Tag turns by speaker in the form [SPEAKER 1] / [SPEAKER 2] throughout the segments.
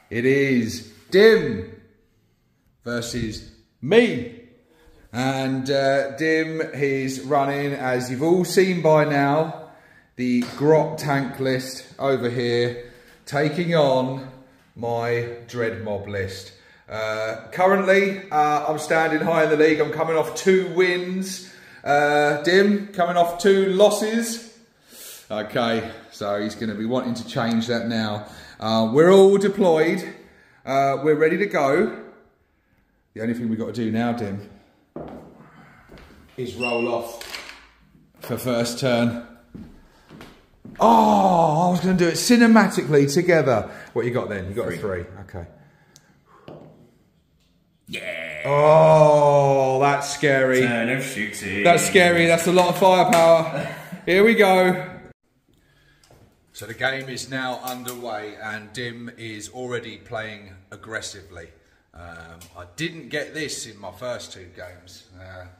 [SPEAKER 1] It is Dim versus me. And Dim is running, as you've all seen by now, the Grot tank list over here, taking on my Dread Mob list. Currently, I'm standing high in the league. I'm coming off 2 wins. Dim coming off 2 losses. Okay, so he's going to be wanting to change that now. We're all deployed. We're ready to go. The only thing we've got to do now, Dim, is roll off for first turn. Oh, I was going to do it cinematically together. What you got then? You got 3. A 3. Okay.
[SPEAKER 2] Yeah.
[SPEAKER 1] Oh, that's scary.
[SPEAKER 2] Turn of shooting.
[SPEAKER 1] That's scary. That's a lot of firepower. Here we go. So the game is now underway and Dim is already playing aggressively. I didn't get this in my first 2 games.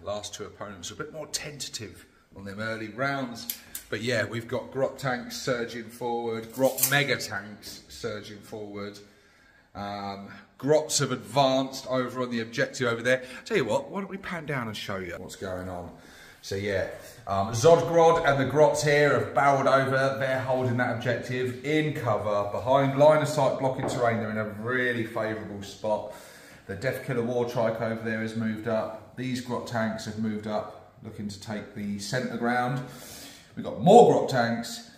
[SPEAKER 1] Last 2 opponents were a bit more tentative on them early rounds. But yeah, we've got Grot tanks surging forward, Grot mega tanks surging forward. Grots have advanced over on the objective over there. Tell you what, why don't we pan down and show you what's going on. So yeah, Zodgrod and the Grots here have barreled over. They're holding that objective in cover, behind line of sight blocking terrain. They're in a really favourable spot. The Death Killer War Trike over there has moved up. These Grot tanks have moved up, looking to take the centre ground. We've got more Grot tanks,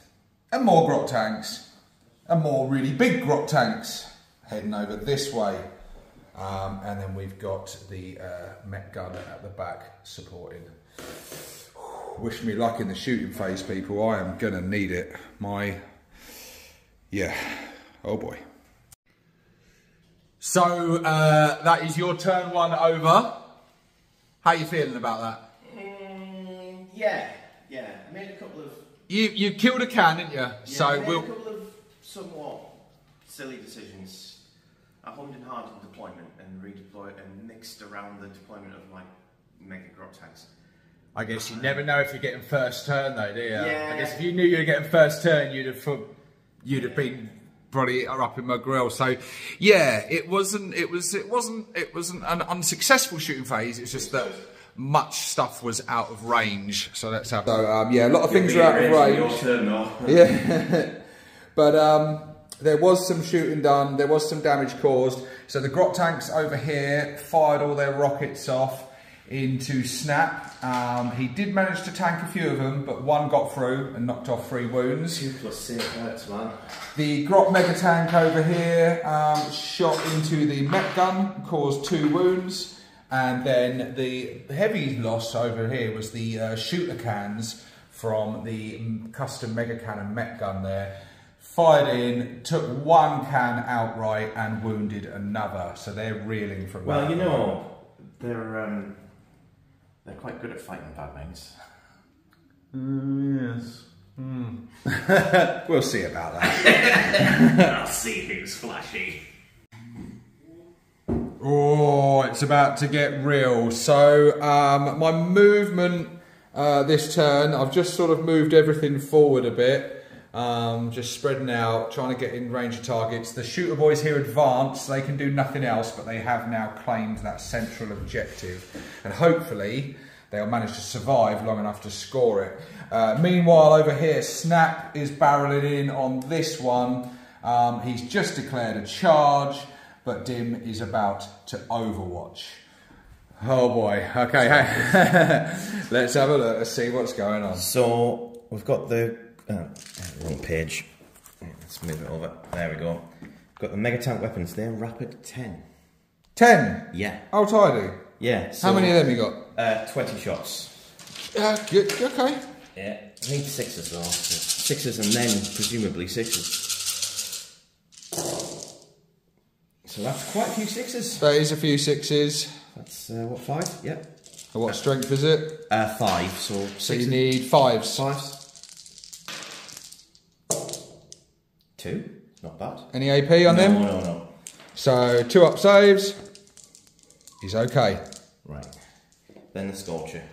[SPEAKER 1] and more Grot tanks, and more really big Grot tanks heading over this way. And then we've got the Met gun at the back supporting. Wish me luck in the shooting phase, people. I am gonna need it. Yeah, oh boy. So that is your turn 1 over. How are you feeling about that?
[SPEAKER 2] Yeah. I made a couple of...
[SPEAKER 1] You killed a can, didn't you?
[SPEAKER 2] Yeah,
[SPEAKER 1] So
[SPEAKER 2] I made a couple of somewhat silly decisions. I hummed and hard in deployment and redeployed and mixed around the deployment of my mega Grot tanks.
[SPEAKER 1] I guess you never know if you're getting first turn though, do you?
[SPEAKER 2] Yeah.
[SPEAKER 1] I guess if you knew you were getting first turn, you'd have been probably up in my grill. So yeah, it wasn't an unsuccessful shooting phase. It's just that much stuff was out of range. So let's have. So yeah, a lot of things are out of range.
[SPEAKER 2] Your turn now.
[SPEAKER 1] Yeah, but there was some shooting done. There was some damage caused. So the Grot tanks over here fired all their rockets off into Snap. He did manage to tank a few of them, but 1 got through and knocked off 3 wounds.
[SPEAKER 2] 2 + 6 hurts, man.
[SPEAKER 1] The Grot mega tank over here shot into the Met gun, caused 2 wounds. And then the heavy loss over here was the shooter cans from the custom mega cannon Met gun there. Fired in, took 1 can outright and wounded another. So they're reeling from that.
[SPEAKER 2] Well, you know, they're quite good at fighting bad things.
[SPEAKER 1] Yes. We'll see about that.
[SPEAKER 2] I'll see who's flashy.
[SPEAKER 1] Oh, it's about to get real. So my movement this turn, I've just sort of moved everything forward a bit. Just spreading out, trying to get in range of targets. The shooter boys here advance, they can do nothing else, but they have now claimed that central objective. And hopefully they'll manage to survive long enough to score it. Meanwhile over here, Snap is barreling in on this one. He's just declared a charge, but Dim is about to overwatch. Oh boy, okay, let's have a look, let's see what's going on.
[SPEAKER 2] So, we've got the... wrong page. Let's move it over. There we go. Got the mega tank weapons. They're rapid 10.
[SPEAKER 1] 10?
[SPEAKER 2] Yeah.
[SPEAKER 1] Oh, tidy.
[SPEAKER 2] Yeah. So,
[SPEAKER 1] how many of them you got?
[SPEAKER 2] 20 shots.
[SPEAKER 1] Good. Okay.
[SPEAKER 2] Yeah. I need 6s though. 6s and then presumably 6s. So that's quite a few 6s.
[SPEAKER 1] That is a few 6s.
[SPEAKER 2] That's what, 5? Yep.
[SPEAKER 1] And what strength is it?
[SPEAKER 2] 5. So 6.
[SPEAKER 1] So you need 5s.
[SPEAKER 2] 2. Not bad.
[SPEAKER 1] Any AP on them?
[SPEAKER 2] No.
[SPEAKER 1] So 2 up saves. He's okay.
[SPEAKER 2] Right. Then the Scorcher.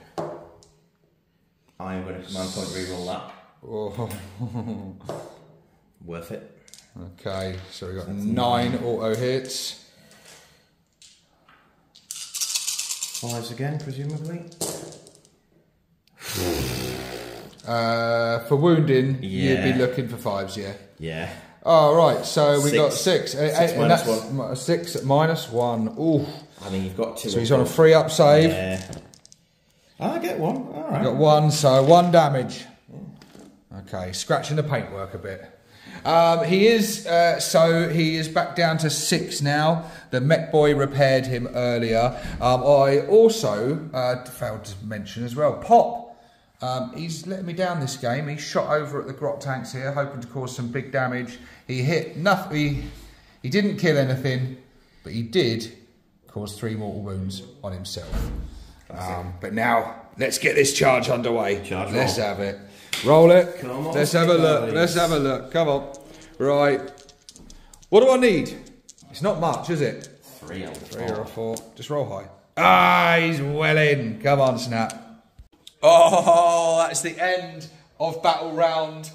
[SPEAKER 2] I am going to command point reroll that.
[SPEAKER 1] Oh.
[SPEAKER 2] Worth it.
[SPEAKER 1] Okay, so we've got 9 auto hits.
[SPEAKER 2] 5s again, presumably.
[SPEAKER 1] For wounding, you'd be looking for 5s, yeah.
[SPEAKER 2] Yeah.
[SPEAKER 1] Oh, right, so we got 6.
[SPEAKER 2] 6 minus 1.
[SPEAKER 1] 6 minus 1. Ooh.
[SPEAKER 2] I mean, you've got 2.
[SPEAKER 1] So he's on a 3-up save.
[SPEAKER 2] Yeah. I get 1. All right.
[SPEAKER 1] Got 1, so 1 damage. Okay, scratching the paintwork a bit. He is back down to 6 now. The mech boy repaired him earlier. I also failed to mention as well, Pop. He's letting me down this game. He shot over at the grot tanks here, hoping to cause some big damage. He hit nothing. He didn't kill anything, but he did cause 3 mortal wounds on himself. But now let's get this charge underway. Let's have it. Roll it.
[SPEAKER 2] Come on,
[SPEAKER 1] let's have a look. Let's have a look. Come on. Right. What do I need? It's not much, is it?
[SPEAKER 2] 3 or 4.
[SPEAKER 1] 3 or 4. Just roll high. Ah, he's well in. Come on, Snap. Oh, that's the end of battle round.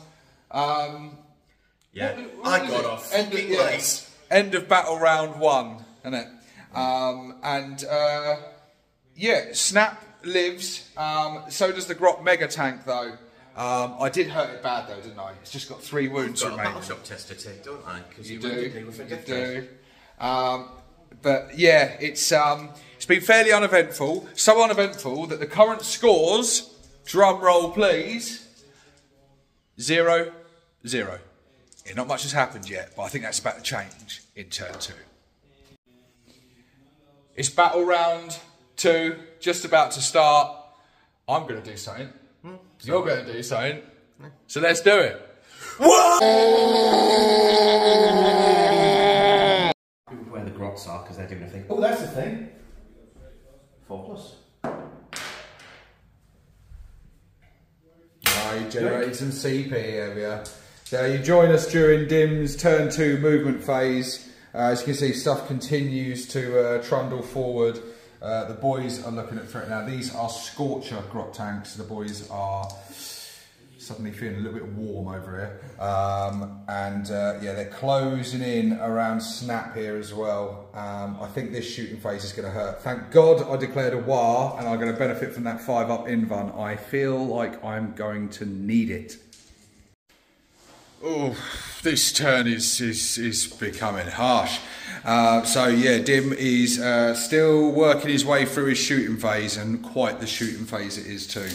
[SPEAKER 2] Yeah,
[SPEAKER 1] what
[SPEAKER 2] I got off.
[SPEAKER 1] End of battle round 1, isn't it? Yeah, Snap lives. So does the Grot Mega Tank, though. I did hurt it bad, though, didn't I? It's just got 3 wounds
[SPEAKER 2] I've got
[SPEAKER 1] remaining.
[SPEAKER 2] a battle shock test to take, don't I? Because
[SPEAKER 1] You
[SPEAKER 2] do.
[SPEAKER 1] But yeah, it's been fairly uneventful. So uneventful that the current scores, drum roll please, 0-0. Yeah, not much has happened yet, but I think that's about to change in turn 2. It's battle round 2, just about to start. I'm going to do something. You're going to do something. So let's do it.
[SPEAKER 2] Where the grots are, because they're doing a thing. Oh, that's the thing. 4+.
[SPEAKER 1] Right, generating some CP here. So you join us during Dim's turn 2 movement phase. As you can see, stuff continues to trundle forward. The boys are looking at threat now. These are Scorcher grot tanks. The boys are suddenly feeling a little bit warm over here. Yeah, they're closing in around Snap here as well. I think this shooting phase is going to hurt. Thank God I declared a war and I'm going to benefit from that 5-up invuln. I feel like I'm going to need it. Oh, this turn is becoming harsh. So yeah, Dim is still working his way through his shooting phase, and quite the shooting phase it is too.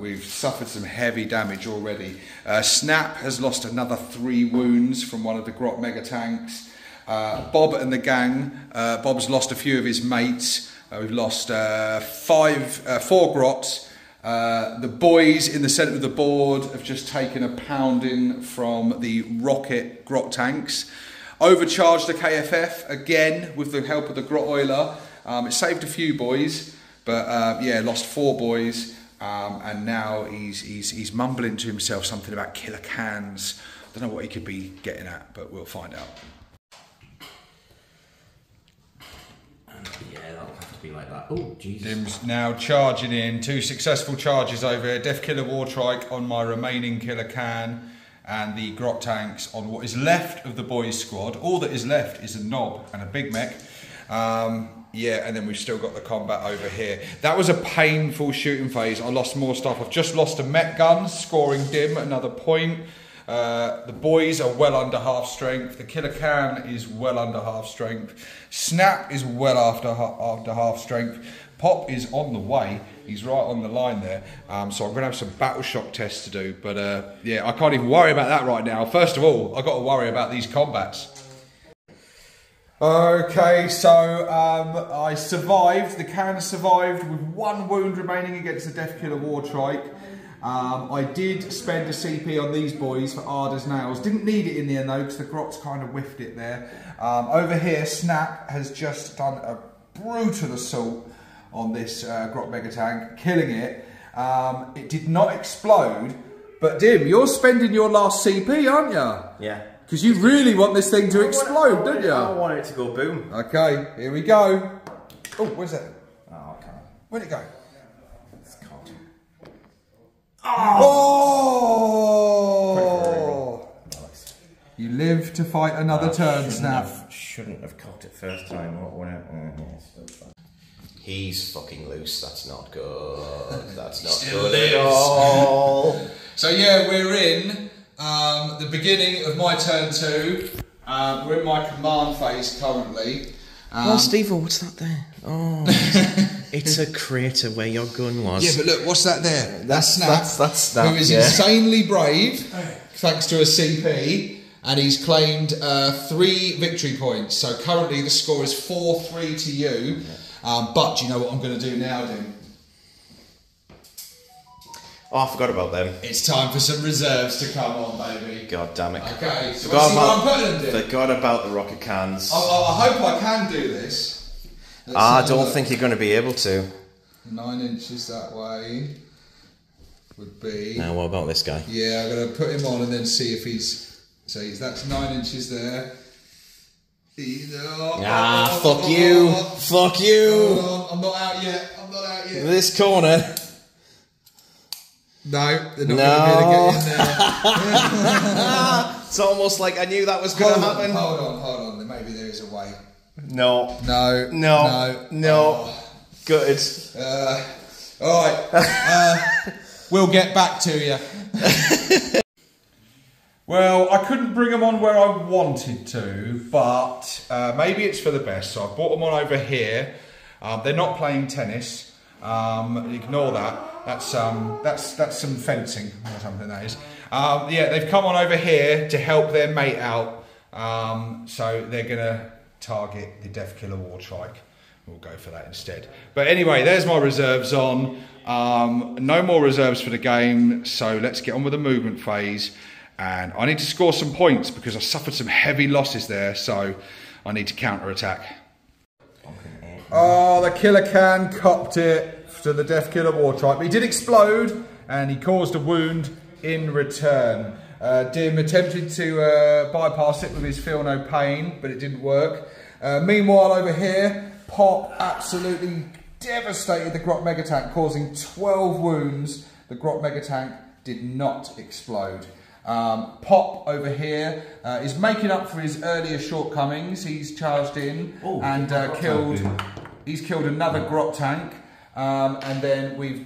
[SPEAKER 1] We've suffered some heavy damage already. Snap has lost another 3 wounds from one of the grot mega tanks. Bob and the gang, Bob's lost a few of his mates. We've lost 4 grots. The boys in the centre of the board have just taken a pounding from the rocket grot tanks. Overcharged the KFF again with the help of the grot oiler. It saved a few boys, but yeah, lost 4 boys. And now he's mumbling to himself something about killer cans. I don't know what he could be getting at, but we'll find out.
[SPEAKER 2] Yeah, that'll have to be like that. Oh, Jesus.
[SPEAKER 1] Dim's now charging in. 2 successful charges over here. Death Killer Wartrike on my remaining killer can, and the grot tanks on what is left of the boys' squad. All that is left is a knob and a big mech. Yeah, and then we've still got the combat over here. That was a painful shooting phase. I lost more stuff. I've just lost a mech gun, scoring Dim another point. The boys are well under half strength. The killer can is well under half strength. Snap is well after half strength. Pop is on the way. He's right on the line there. So I'm going to have some battle shock tests to do. But yeah, I can't even worry about that right now. First of all, I've got to worry about these combats. Okay, so I survived. The can survived with 1 wound remaining against the Death Killer Wartrike. I did spend a CP on these boys for Arda's nails. Didn't need it in the end though, because the grots kind of whiffed it there. Over here, Snap has just done a brutal assault on this grot mega tank, killing it. It did not explode, but Dim, you're spending your last CP, aren't you?
[SPEAKER 2] Yeah.
[SPEAKER 1] Because you really want this thing to explode, don't you?
[SPEAKER 2] I want it to go boom.
[SPEAKER 1] Okay, here we go. Oh, where's that? Oh, okay. Where'd it go?
[SPEAKER 2] It's cold.
[SPEAKER 1] Oh! You live to fight another turn, Snap.
[SPEAKER 3] Shouldn't have cocked it first time. He's fucking loose. That's not good. That's not good at all.
[SPEAKER 1] So yeah, we're in the beginning of my turn 2. We're in my command phase currently.
[SPEAKER 3] Stevo, what's that there? Oh, it's a crater where your gun was.
[SPEAKER 1] Yeah, but look, what's that there? That's Snap.
[SPEAKER 3] That's Snap,
[SPEAKER 1] who is insanely brave, thanks to a CP, and he's claimed 3 victory points. So currently the score is 4-3 to you. But do you know what I'm going to do now, Dim?
[SPEAKER 3] Oh, I forgot about them.
[SPEAKER 1] It's time for some reserves to come on, baby.
[SPEAKER 3] God damn it.
[SPEAKER 1] Okay, so let's see what I'm putting them, Dim.
[SPEAKER 3] Forgot about the rocket cans.
[SPEAKER 1] I hope I can do this.
[SPEAKER 3] I don't think you're going to be able to.
[SPEAKER 1] 9 inches that way would be...
[SPEAKER 3] Now, what about this guy?
[SPEAKER 1] Yeah, I'm going to put him on and then see if he's... So that's 9 inches there.
[SPEAKER 3] Fuck you. Fuck you.
[SPEAKER 1] I'm not out yet. I'm not out yet.
[SPEAKER 3] This corner.
[SPEAKER 1] No, they're not going to be able to get in there.
[SPEAKER 3] It's almost like I knew that was going to happen.
[SPEAKER 1] Hold on. Maybe there is a way.
[SPEAKER 3] No.
[SPEAKER 1] Oh.
[SPEAKER 3] Good.
[SPEAKER 1] Alright. We'll get back to you. Well, I couldn't bring them on where I wanted to, but maybe it's for the best. So I brought them on over here. They're not playing tennis. Ignore that. That's some fencing or something that is. Yeah, they've come on over here to help their mate out. So they're gonna target the Death Killer Wartrike. We'll go for that instead. But anyway, there's my reserves on. No more reserves for the game. So let's get on with the movement phase. And I need to score some points because I suffered some heavy losses there, so I need to counter-attack. Oh, the Killer Can copped it to the Death Killer Wartrike. But he did explode, and he caused a wound in return. Dim attempted to bypass it with his Feel No Pain, but it didn't work. Meanwhile, over here, Pop absolutely devastated the Grot Mega Tank, causing 12 wounds. The Grot Mega Tank did not explode. Pop over here is making up for his earlier shortcomings. He's charged in and he's killed another Grot tank. And then we're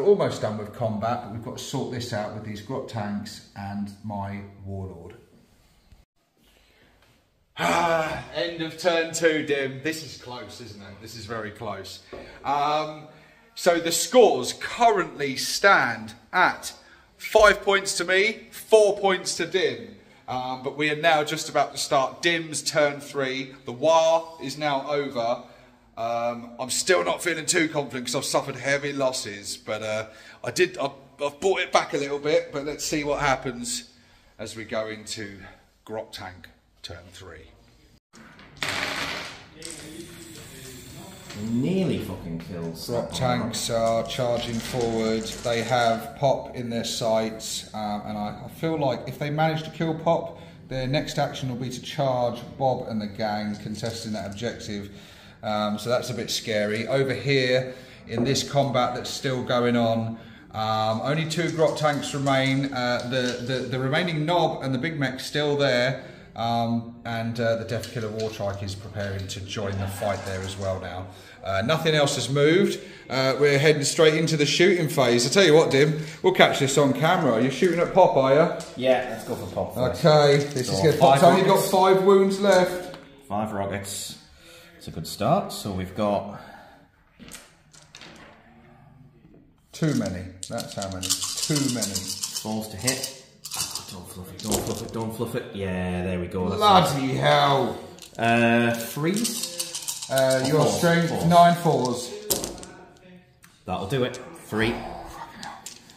[SPEAKER 1] almost done with combat, but we've got to sort this out with these Grot tanks and my Warlord. End of turn 2, Dim. This is close, isn't it? This is very close. So the scores currently stand at 5 points to me, 4 points to Dim. But we are now just about to start Dim's turn 3. The war is now over. I'm still not feeling too confident because I've suffered heavy losses. But I've brought it back a little bit. But let's see what happens as we go into Grot Tank turn 3.
[SPEAKER 3] Nearly fucking killed.
[SPEAKER 1] Grot tanks are charging forward. They have Pop in their sights, and I feel like if they manage to kill Pop, their next action will be to charge Bob and the gang, contesting that objective. So that's a bit scary. Over here, in this combat that's still going on, only 2 Grot tanks remain. The remaining Knob and the Big Mech's still there. And the Death Killer Wartrike is preparing to join the fight there as well now. Nothing else has moved. We're heading straight into the shooting phase. I tell you what, Dim, we'll catch this on camera. You're shooting at Pop, are you?
[SPEAKER 3] Yeah, let's go for Pop first.
[SPEAKER 1] Okay, this is good. Pop's only got 5 wounds left.
[SPEAKER 3] 5 rockets. It's a good start. So we've got...
[SPEAKER 1] Too many. That's how many. Too many.
[SPEAKER 3] Balls to hit. Don't fluff it, don't fluff it, don't fluff it. Yeah, there we go.
[SPEAKER 1] Bloody hell.
[SPEAKER 3] Freeze.
[SPEAKER 1] Your strength, 9 4s.
[SPEAKER 3] That'll do it. 3.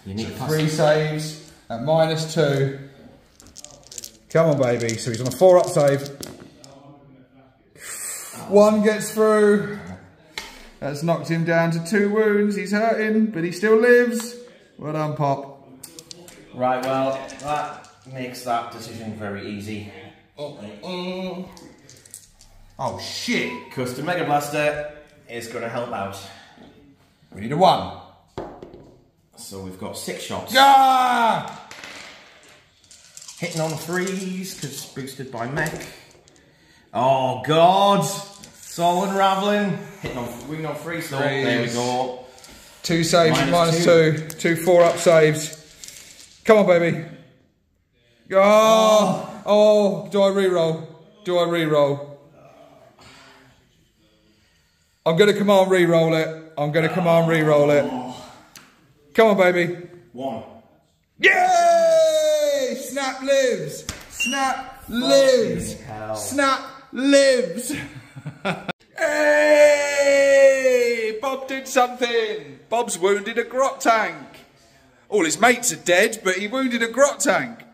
[SPEAKER 3] You need
[SPEAKER 1] 3 saves at -2. Come on, baby. So he's on a 4-up save. 1 gets through. That's knocked him down to 2 wounds. He's hurting, but he still lives. Well done, Pop.
[SPEAKER 3] Right, well, that makes that decision very easy.
[SPEAKER 1] Oh, shit.
[SPEAKER 3] Custom Mega Blaster is going to help out.
[SPEAKER 1] We need a 1.
[SPEAKER 3] So we've got 6 shots.
[SPEAKER 1] Ah!
[SPEAKER 3] Hitting on freeze, because boosted by mech. Oh god! It's all unravelling. Hitting on wing on freeze though. There we go.
[SPEAKER 1] 2 saves, -2. 2 4-up saves. Come on, baby. Oh! Oh! Do I reroll? Do I reroll? I'm going to command reroll it. I'm going to command reroll it. Come on, baby.
[SPEAKER 2] 1.
[SPEAKER 1] Yay! Snap lives! Snap lives! Snap lives! Hey! Bob did something! Bob's wounded a grot tank. All his mates are dead, but he wounded a grot tank.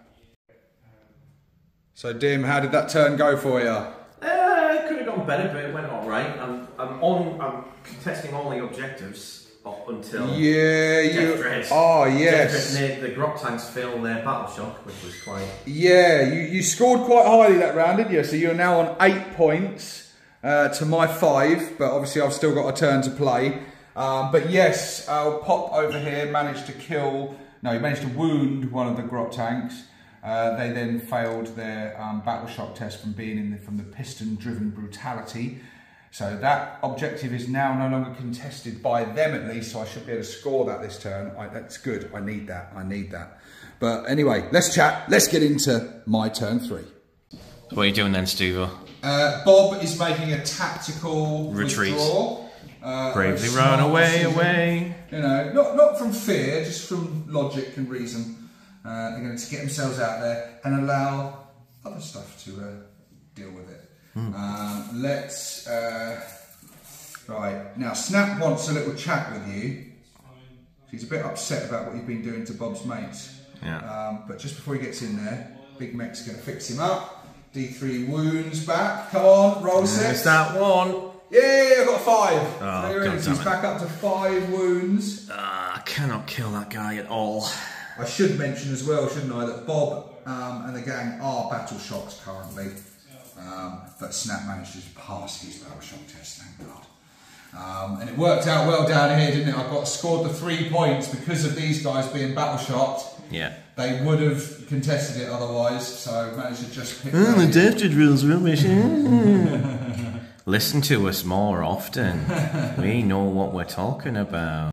[SPEAKER 1] So, Dim, how did that turn go for you?
[SPEAKER 3] It could have gone better, but it went alright. I'm contesting all the objectives up until Death Dread.
[SPEAKER 1] Oh, yes.
[SPEAKER 3] The grot tanks fill their battle shock, which was quite...
[SPEAKER 1] Yeah, you scored quite highly that round, didn't you? So you're now on 8 points to my 5, but obviously I've still got a turn to play. But yes, Pop over here managed to kill... No, he managed to wound one of the grot tanks. They then failed their battle shock test from being from the piston-driven brutality. So that objective is now no longer contested by them, at least, so I should be able to score that this turn. That's good. I need that. I need that. But anyway, let's chat. Let's get into my turn 3.
[SPEAKER 3] What are you doing then, Stevo?
[SPEAKER 1] Bob is making a tactical
[SPEAKER 3] retreat.
[SPEAKER 1] Withdraw.
[SPEAKER 3] Bravely run away.
[SPEAKER 1] You know, not from fear, just from logic and reason. They're going to get themselves out there and allow other stuff to deal with it. Right, now Snap wants a little chat with you. He's a bit upset about what you've been doing to Bob's mates.
[SPEAKER 3] Yeah.
[SPEAKER 1] But just before he gets in there, Big Mech's going to fix him up. D3 wounds back. Come on, roll 6.
[SPEAKER 3] There's that one.
[SPEAKER 1] Yeah, I've got 5.
[SPEAKER 3] Oh,
[SPEAKER 1] there it is. He's back up to 5 wounds.
[SPEAKER 3] I cannot kill that guy at all.
[SPEAKER 1] I should mention as well, shouldn't I, that Bob and the gang are battle shocked currently. But Snap managed to pass his battle shock test, thank God. And it worked out well down here, didn't it? I scored the 3 points because of these guys being battle shocked.
[SPEAKER 3] Yeah.
[SPEAKER 1] They would have contested it otherwise, so I managed to just pick
[SPEAKER 3] the Death Dread rules rubbish. Listen to us more often. We know what we're talking about.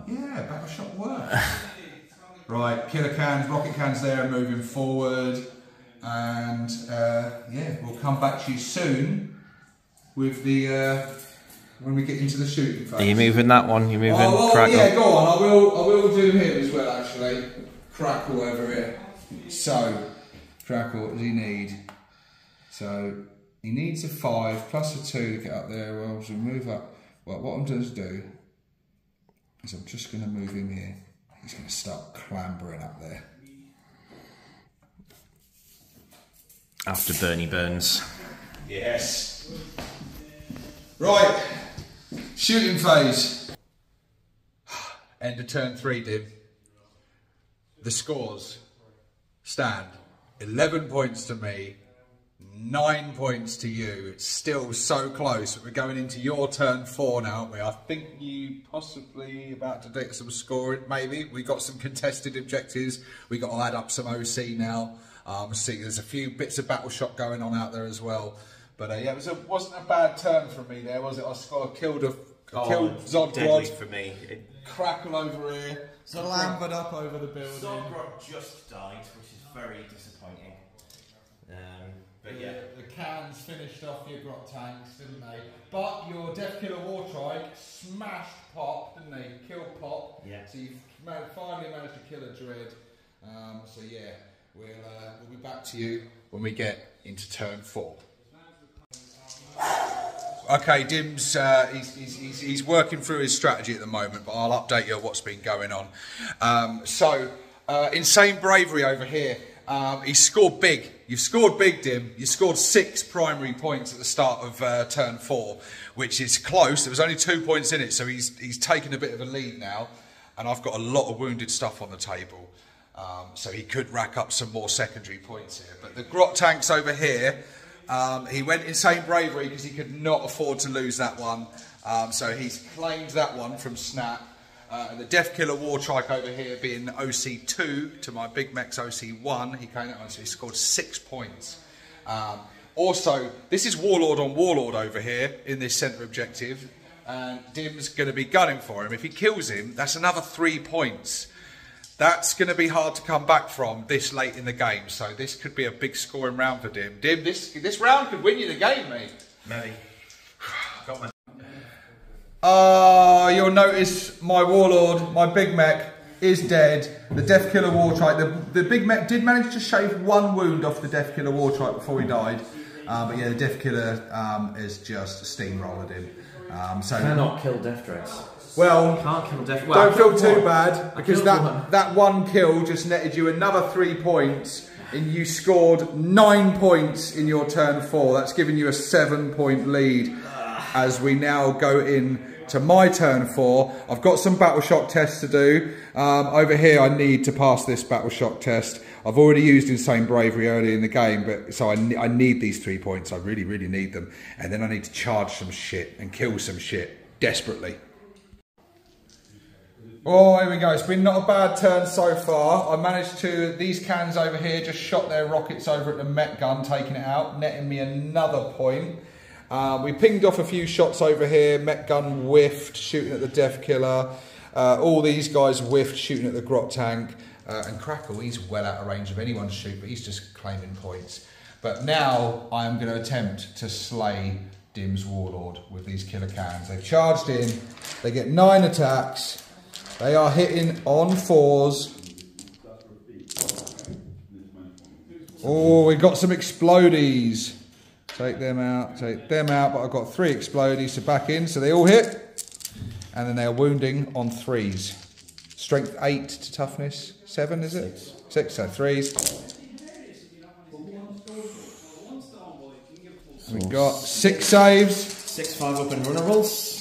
[SPEAKER 1] Yeah, battle shock worked. Right, killer cans, rocket cans there, moving forward. And yeah, we'll come back to you soon with the when we get into the shooting phase.
[SPEAKER 3] Are you moving that one? You moving
[SPEAKER 1] Crackle? Yeah, go on. I will do him as well, actually. Crackle over here. So, Crackle, what does he need? So he needs a 5 plus a 2 to get up there. Well, so move up. Well, what I'm going to do is I'm just going to move him here. He's going to start clambering up there.
[SPEAKER 3] After Bernie Burns.
[SPEAKER 1] Yes. Right. Shooting phase. End of turn 3, Dim. The scores stand 11 points to me, 9 points to you. It's still so close. We're going into your turn 4 now, aren't we? I think you possibly about to do some scoring, maybe. We got some contested objectives. We got to add up some OC now. See, there's a few bits of battle shock going on out there as well. But yeah, it wasn't a bad turn for me there, was it? I killed Zodgrod
[SPEAKER 3] for me.
[SPEAKER 1] Crackle over here. Slambered up over the building.
[SPEAKER 2] Zodgrod just died, which is very disappointing. But yeah.
[SPEAKER 1] The cans finished off your grot tanks, didn't they? But your Death Killer Wartrike smashed Pop, didn't they? Killed Pop.
[SPEAKER 2] Yeah.
[SPEAKER 1] So you finally managed to kill a Dread. So yeah, we'll be back to you when we get into turn 4. Okay, Dim's he's working through his strategy at the moment, but I'll update you on what's been going on. Insane Bravery over here. He scored big. You've scored big, Dim. You scored 6 primary points at the start of turn 4, which is close. There was only 2 points in it, so he's taken a bit of a lead now. And I've got a lot of wounded stuff on the table, so he could rack up some more secondary points here. But the grot tanks over here. He went Insane Bravery because he could not afford to lose that one. So he's claimed that one from Snap. The Death Killer War Trike over here being OC2 to my Big Mech's OC1. He came out, so he scored 6 points. Also, this is Warlord on Warlord over here in this centre objective. And Dim's going to be gunning for him. If he kills him, that's another 3 points. That's going to be hard to come back from this late in the game. So this could be a big scoring round for Dim. Dim, this round could win you the game, mate.
[SPEAKER 3] Maybe. Got my...
[SPEAKER 1] You'll notice my Warlord, my Big Mech, is dead. The Death Killer War Trike. The Big Mech did manage to shave 1 wound off the Death Killer War Trike before he died. But yeah, the Death Killer is just steamrolled him. So
[SPEAKER 3] cannot kill Death Dreads.
[SPEAKER 1] Well,
[SPEAKER 3] can't kill Death.
[SPEAKER 1] Well, don't feel too bad because that one kill just netted you another 3 points, and you scored 9 points in your turn 4. That's giving you a 7-point lead as we now go in to my turn 4. I've got some battle shock tests to do. Over here, I need to pass this battle shock test. I've already used Insane Bravery early in the game, but so I need these 3 points. I really, really need them. And then I need to charge some shit and kill some shit desperately. Oh, here we go. It's been not a bad turn so far. I managed to, these cans over here just shot their rockets over at the Met gun, taking it out, netting me another point. We pinged off a few shots over here. Met gun whiffed, shooting at the Death Killer. All these guys whiffed, shooting at the Grot Tank. And Crackle, he's well out of range of anyone to shoot, but he's just claiming points. But now I am going to attempt to slay Dim's Warlord with these killer cans. They've charged in. They get 9 attacks. They are hitting on 4s. Oh, we got some explodies. Take them out, but I've got 3 explodies, so back in, so they all hit. And then they are wounding on 3s. Strength 8 to toughness 7, is it? 6, so 3s. We've got 6 saves.
[SPEAKER 3] 6 5-up and runnables.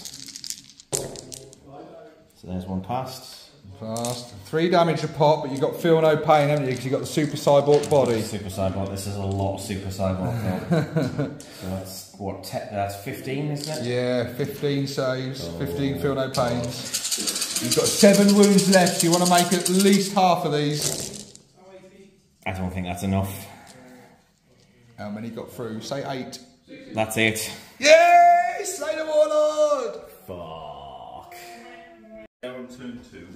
[SPEAKER 3] So there's one passed.
[SPEAKER 1] Passed. 3 damage a pop, but you've got feel no pain, haven't you? Because you've got the Super Cyborg body.
[SPEAKER 3] Super Cyborg, this is a lot of Super Cyborg. So that's what, that's 15, isn't it?
[SPEAKER 1] Yeah, 15 saves, 15 feel no pains. You've got 7 wounds left. You want to make at least half of these.
[SPEAKER 3] I don't think that's enough.
[SPEAKER 1] How many got through? Say 8.
[SPEAKER 3] That's it.
[SPEAKER 1] Yay! Slay the Warlord!
[SPEAKER 3] Fuck.
[SPEAKER 4] Turn 2.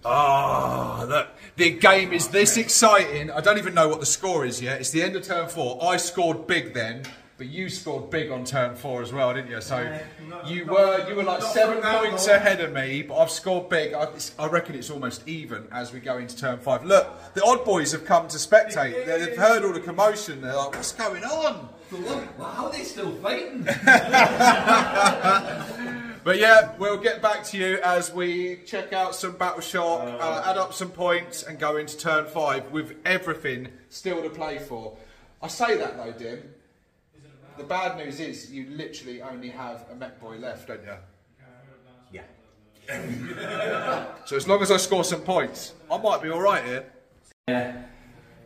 [SPEAKER 1] Ah, look, the game is this exciting. I don't even know what the score is yet. It's the end of turn 4. I scored big then, but you scored big on turn 4 as well, didn't you? So you were like 7 points ahead of me, but I've scored big. I reckon it's almost even as we go into turn 5. Look, the odd boys have come to spectate. They've heard all the commotion. They're like, what's going on?
[SPEAKER 4] How are they still fighting?
[SPEAKER 1] But yeah, we'll get back to you as we check out some battle shock, add up some points and go into turn 5 with everything still to play for. I say that though, Dim. The bad news is you literally only have a Mech Boy left, don't you?
[SPEAKER 3] Yeah.
[SPEAKER 1] So as long as I score some points, I might be alright here.
[SPEAKER 3] Yeah,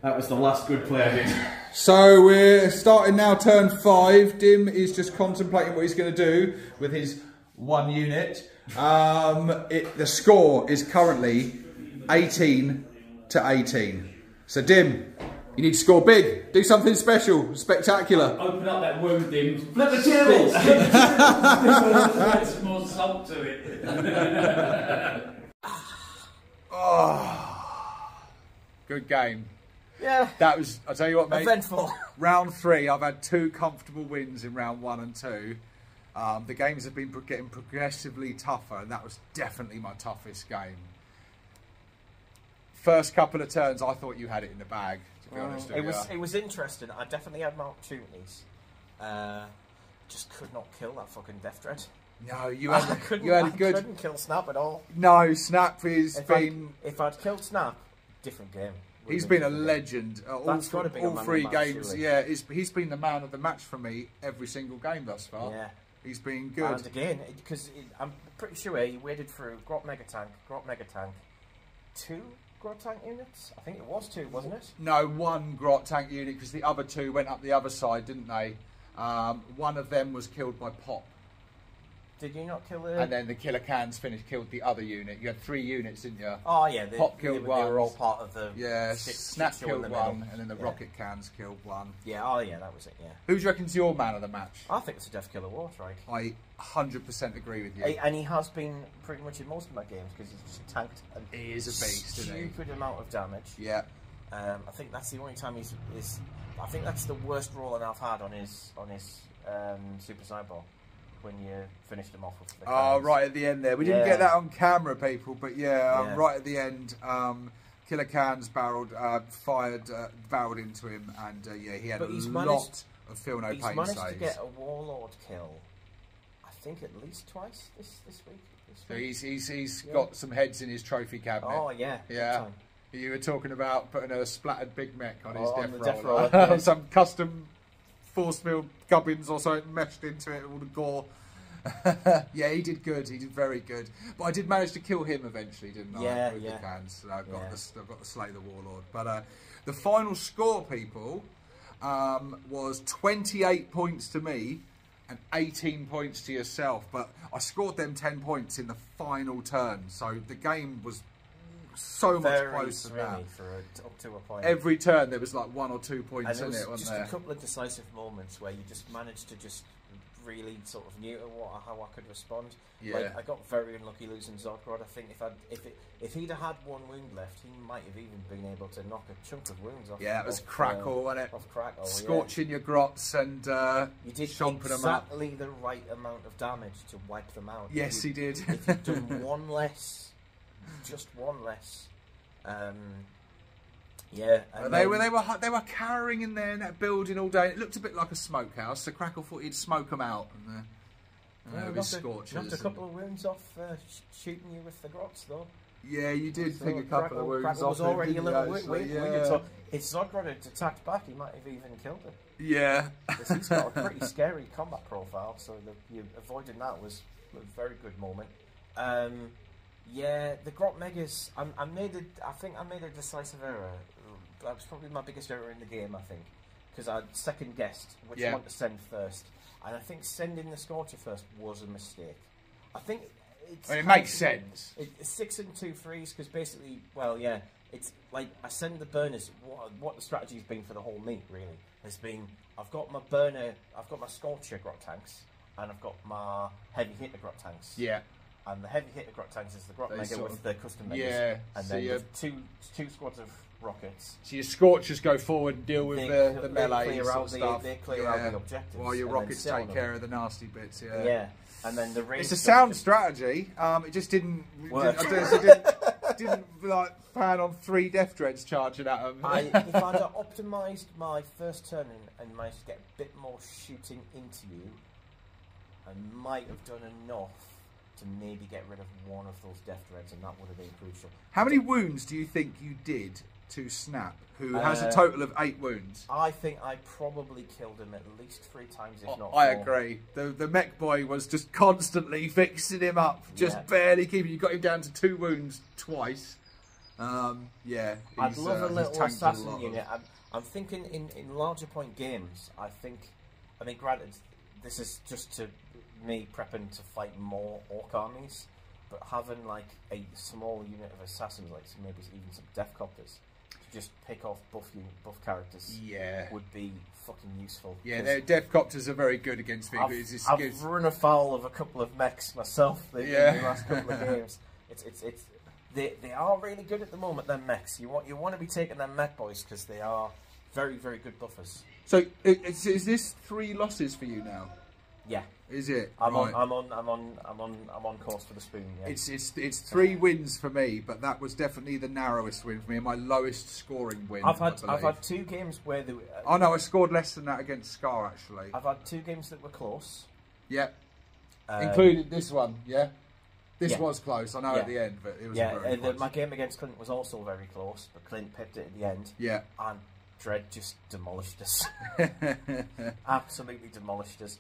[SPEAKER 3] that was the last good play I did.
[SPEAKER 1] So we're starting now turn 5. Dim is just contemplating what he's going to do with his 1 unit. The score is currently 18 to 18. So Dim, you need to score big. Do something special, spectacular.
[SPEAKER 4] Open up that wound, Dim. Flip the tables! Add some more salt to it.
[SPEAKER 1] Oh, good game.
[SPEAKER 5] Yeah.
[SPEAKER 1] That was, I'll tell you what, mate.
[SPEAKER 5] Eventful.
[SPEAKER 1] Round 3, I've had 2 comfortable wins in round 1 and 2. The games have been getting progressively tougher, and that was definitely my toughest game. First couple of turns, I thought you had it in the bag, to be honest with you.
[SPEAKER 5] It was interesting. I definitely had my opportunities. Just could not kill that fucking Death Dread.
[SPEAKER 1] No, you
[SPEAKER 5] I
[SPEAKER 1] had
[SPEAKER 5] couldn't
[SPEAKER 1] good.
[SPEAKER 5] couldn't kill Snap at all.
[SPEAKER 1] No, Snap has been.
[SPEAKER 5] If I'd killed Snap, different game.
[SPEAKER 1] He's been a legend.
[SPEAKER 5] That's got to be
[SPEAKER 1] all 3 games.
[SPEAKER 5] Surely.
[SPEAKER 1] Yeah, he's been the man of the match for me every single game thus far.
[SPEAKER 5] Yeah.
[SPEAKER 1] He's been good.
[SPEAKER 5] And again, because I'm pretty sure he waded through Grot Mega Tank, 2 Grot Tank units. I think it was 2, wasn't it?
[SPEAKER 1] No, 1 Grot Tank unit because the other 2 went up the other side, didn't they? One of them was killed by Pop.
[SPEAKER 5] Did you not kill the...
[SPEAKER 1] And then the killer cans killed the other unit. You had 3 units, didn't you?
[SPEAKER 5] Oh yeah,
[SPEAKER 1] Pop killed one.
[SPEAKER 5] They were all part of the...
[SPEAKER 1] Yeah,
[SPEAKER 5] shit
[SPEAKER 1] Snap
[SPEAKER 5] show
[SPEAKER 1] killed
[SPEAKER 5] in the
[SPEAKER 1] one,
[SPEAKER 5] middle.
[SPEAKER 1] and then the rocket cans killed one.
[SPEAKER 5] Yeah, oh yeah, that was it, yeah.
[SPEAKER 1] Who do you reckon's your man of the match?
[SPEAKER 5] I think it's a Death Killer Warstrike.
[SPEAKER 1] I 100% agree with you.
[SPEAKER 5] And he has been pretty much in most of my games because he's just tanked a
[SPEAKER 1] He is a beast, isn't he?
[SPEAKER 5] stupid amount of damage.
[SPEAKER 1] Yeah.
[SPEAKER 5] I think that's the only time he's... I think that's the worst rolling I've had on his Super Sideball. When you finished him off with the cannons.
[SPEAKER 1] Right at the end there. We didn't get that on camera, people, but right at the end, Killer Cans barreled into him, and he had lot of feel no pain saves.
[SPEAKER 5] He's managed to get a Warlord kill, I think at least twice this week.
[SPEAKER 1] So he's got some heads in his trophy cabinet.
[SPEAKER 5] Oh yeah,
[SPEAKER 1] yeah. You were talking about putting a splattered Big Mech on his
[SPEAKER 5] death roller.
[SPEAKER 1] Some custom force field gubbins or something meshed into it, all the gore. Yeah, he did good. He did very good. But I did manage to kill him eventually, didn't I?
[SPEAKER 5] Yeah,
[SPEAKER 1] with
[SPEAKER 5] yeah.
[SPEAKER 1] the cans. So I've got to slay the Warlord. But the final score, people, was 28 points to me and 18 points to yourself. But I scored them 10 points in the final turn. So the game was so much closer than that.
[SPEAKER 5] Up to a point.
[SPEAKER 1] Every turn there was like 1 or 2 points in it, wasn't there?
[SPEAKER 5] Just a couple of decisive moments where you just managed to just really sort of knew how I could respond.
[SPEAKER 1] Yeah.
[SPEAKER 5] Like I got very unlucky losing Zodgrod. I think if he'd have had 1 wound left, he might have even been able to knock a chunk of wounds off.
[SPEAKER 1] Yeah, that was Crackle, wasn't it?
[SPEAKER 5] Off Crackle,
[SPEAKER 1] scorching your grots and
[SPEAKER 5] you did
[SPEAKER 1] chomping them up.
[SPEAKER 5] Exactly the right amount of damage to wipe them out.
[SPEAKER 1] Yes, he did.
[SPEAKER 5] If you'd done 1 less, just 1 less. Yeah, and
[SPEAKER 1] they were cowering in there in that building all day. It looked a bit like a smokehouse. So Crackle thought he'd smoke them out and with scorchers.
[SPEAKER 5] Knocked a couple of wounds off shooting you with the grots, though.
[SPEAKER 1] Yeah, you did pick a couple of wounds
[SPEAKER 5] Crackle
[SPEAKER 1] off.
[SPEAKER 5] Was already a little wounded. So if
[SPEAKER 1] it's
[SPEAKER 5] Zodgrod had attacked back, he might have even killed him.
[SPEAKER 1] Yeah,
[SPEAKER 5] he's got a pretty scary combat profile. So avoiding that was a very good moment. Yeah, the Grot Megas. I think I made a decisive error. That was probably my biggest error in the game, I think, because I second guessed which one to send first, and I think sending the Scorcher first was a mistake. I think
[SPEAKER 1] it makes sense.
[SPEAKER 5] It's 6 and 2 frees because basically, it's like I send the burners. What the strategy's been for the whole meet really has been: I've got my burner, I've got my Scorcher Grot tanks, and I've got my heavy hitter Grot tanks.
[SPEAKER 1] Yeah.
[SPEAKER 5] And the heavy hitter Grot tanks is the Grot Mega with the custom Megas.
[SPEAKER 1] Yeah.
[SPEAKER 5] And then there's two squads of rockets.
[SPEAKER 1] So your Scorchers go forward and deal with the melee stuff.
[SPEAKER 5] They clear out the objectives.
[SPEAKER 1] While your rockets take care of the nasty bits. Yeah.
[SPEAKER 5] Yeah. And then the range.
[SPEAKER 1] It's a sound strategy. It just didn't work. Didn't like plan on 3 Death Dreads charging at them.
[SPEAKER 5] If I'd have optimised my first turn and managed to get a bit more shooting into you, I might have done enough to maybe get rid of one of those Death Dreads, and that would have been crucial.
[SPEAKER 1] How many wounds do you think you did to Snap, who has a total of 8 wounds?
[SPEAKER 5] I think I probably killed him at least 3 times, if not 4.
[SPEAKER 1] I agree. The mech boy was just constantly fixing him up, just barely keeping. You got him down to 2 wounds twice. Yeah.
[SPEAKER 5] I'd love a little assassin unit. I'm thinking in larger point games. I mean, granted, this is just to me prepping to fight more Ork armies, but having like a small unit of assassins, like maybe even some Death Copters, to just pick off buff characters, would be fucking useful. Yeah,
[SPEAKER 1] their Death Copters are very good against me.
[SPEAKER 5] I've run afoul of a couple of mechs myself in the last couple of games. They are really good at the moment. Them mechs, you want to be taking them mech boys because they are very, very good buffers.
[SPEAKER 1] So is this 3 losses for you now?
[SPEAKER 5] Yeah.
[SPEAKER 1] Is it?
[SPEAKER 5] I'm on course for the spoon. Yeah.
[SPEAKER 1] It's 3 wins for me, but that was definitely the narrowest win for me and my lowest scoring win.
[SPEAKER 5] I've had 2 games where the.
[SPEAKER 1] Oh no, I scored less than that against Scar actually.
[SPEAKER 5] I've had 2 games that were close.
[SPEAKER 1] Yeah. Including this one. Yeah. This was close. I know at the end, but it was very close.
[SPEAKER 5] My game against Clint was also very close, but Clint pipped it at the end.
[SPEAKER 1] Yeah.
[SPEAKER 5] And Dread just demolished us. Absolutely demolished us.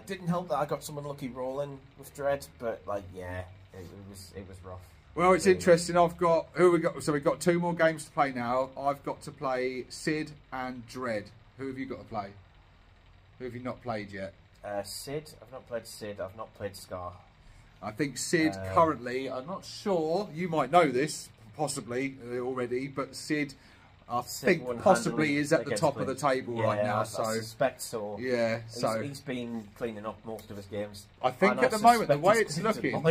[SPEAKER 5] Didn't help that I got some unlucky rolling with Dread, but it was rough.
[SPEAKER 1] Well, it's interesting. I've got So we've got 2 more games to play now. I've got to play Sid and Dread. Who have you got to play? Who have you not played yet?
[SPEAKER 5] Sid. I've not played Sid. I've not played Scar.
[SPEAKER 1] I think Sid currently, I'm not sure, you might know this possibly already, but Sid, I think possibly is at the top of the table right now.
[SPEAKER 5] I suspect so.
[SPEAKER 1] Yeah,
[SPEAKER 5] he's been cleaning up most of his games.
[SPEAKER 1] I think at the moment, the way it's looking,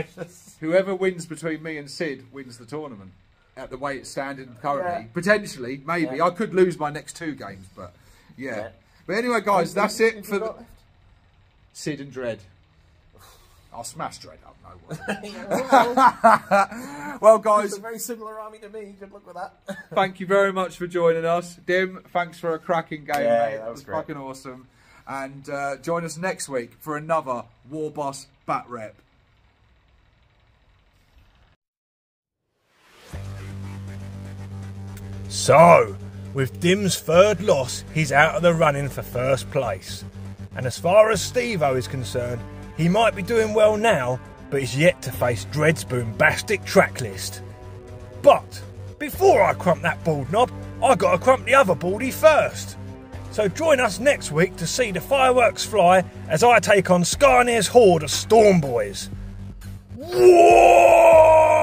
[SPEAKER 1] whoever wins between me and Sid wins the tournament. At the way it's standing currently, potentially, maybe I could lose my next 2 games, but yeah. But anyway, guys, that's it for the Sid and Dread. I'll smash Dread up, no worries. Well, guys,
[SPEAKER 5] it's a very similar army to me. Good luck with that.
[SPEAKER 1] Thank you very much for joining us, Dim. Thanks for a cracking game, mate.
[SPEAKER 5] That was
[SPEAKER 1] great. Fucking awesome. And join us next week for another Warboss Bat Rep.
[SPEAKER 6] So, with Dim's 3rd loss, he's out of the running for 1st place. And as far as Stevo is concerned, he might be doing well now, but he's yet to face Dread's bombastic track list. But, before I crump that bald knob, I gotta crump the other baldy first. So join us next week to see the fireworks fly as I take on Skarnir's horde of Storm Boys. Whoa!